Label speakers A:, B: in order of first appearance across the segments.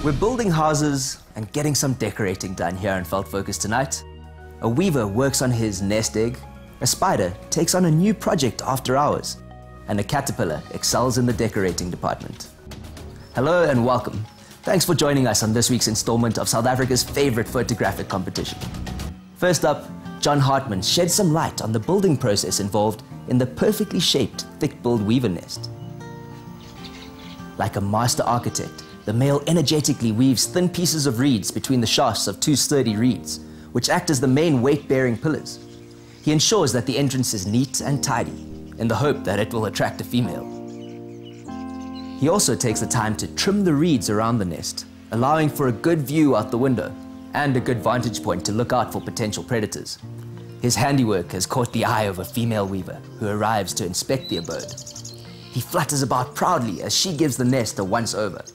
A: We're building houses and getting some decorating done here in Veld Focus tonight. A weaver works on his nest egg, a spider takes on a new project after hours, and a caterpillar excels in the decorating department. Hello and welcome. Thanks for joining us on this week's installment of South Africa's favorite photographic competition. First up, John Hartman sheds some light on the building process involved in the perfectly shaped thick-billed weaver nest. Like a master architect, the male energetically weaves thin pieces of reeds between the shafts of two sturdy reeds, which act as the main weight-bearing pillars. He ensures that the entrance is neat and tidy, in the hope that it will attract a female. He also takes the time to trim the reeds around the nest, allowing for a good view out the window and a good vantage point to look out for potential predators. His handiwork has caught the eye of a female weaver who arrives to inspect the abode. He flutters about proudly as she gives the nest a once-over.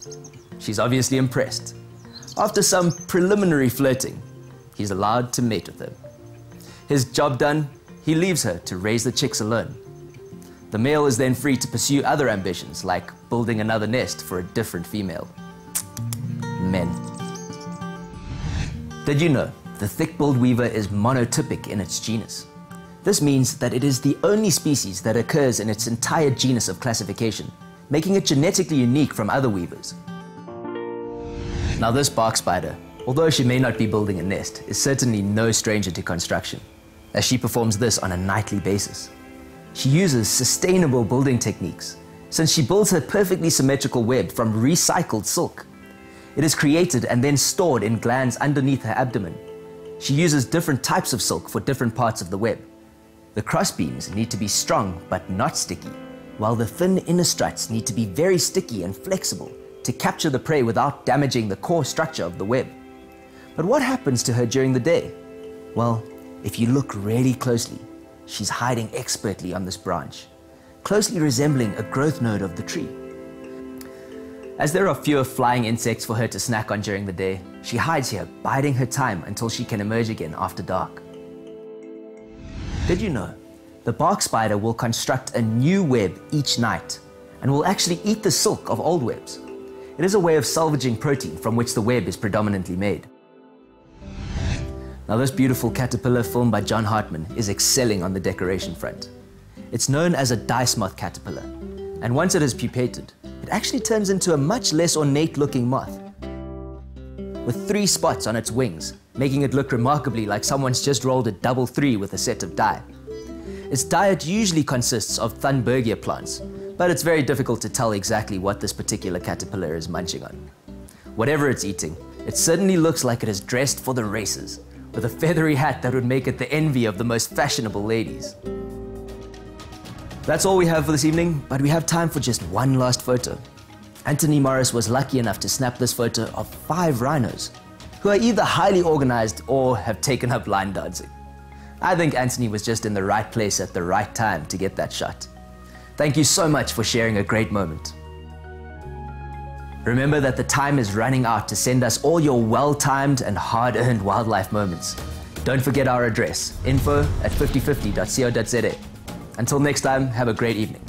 A: She's obviously impressed. After some preliminary flirting, he's allowed to mate with her. His job done, he leaves her to raise the chicks alone. The male is then free to pursue other ambitions, like building another nest for a different female. Men. Did you know the thick-billed weaver is monotypic in its genus? This means that it is the only species that occurs in its entire genus of classification, making it genetically unique from other weavers. Now this bark spider, although she may not be building a nest, is certainly no stranger to construction, as she performs this on a nightly basis. She uses sustainable building techniques, since she builds her perfectly symmetrical web from recycled silk. It is created and then stored in glands underneath her abdomen. She uses different types of silk for different parts of the web. The crossbeams need to be strong but not sticky, while the thin inner struts need to be very sticky and flexible to capture the prey without damaging the core structure of the web. But what happens to her during the day? Well, if you look really closely, she's hiding expertly on this branch, closely resembling a growth node of the tree. As there are fewer flying insects for her to snack on during the day, she hides here, biding her time until she can emerge again after dark. Did you know? The bark spider will construct a new web each night and will actually eat the silk of old webs. It is a way of salvaging protein from which the web is predominantly made. Now this beautiful caterpillar filmed by John Hartman is excelling on the decoration front. It's known as a dice moth caterpillar, and once it is pupated, it actually turns into a much less ornate looking moth, with 3 spots on its wings, making it look remarkably like someone's just rolled a double 3 with a set of die. Its diet usually consists of Thunbergia plants, but it's very difficult to tell exactly what this particular caterpillar is munching on. Whatever it's eating, it certainly looks like it is dressed for the races, with a feathery hat that would make it the envy of the most fashionable ladies. That's all we have for this evening, but we have time for just one last photo. Anthony Morris was lucky enough to snap this photo of 5 rhinos, who are either highly organized or have taken up line dancing. I think Anthony was just in the right place at the right time to get that shot. Thank you so much for sharing a great moment. Remember that the time is running out to send us all your well-timed and hard-earned wildlife moments. Don't forget our address, info@5050.co.za. Until next time, have a great evening.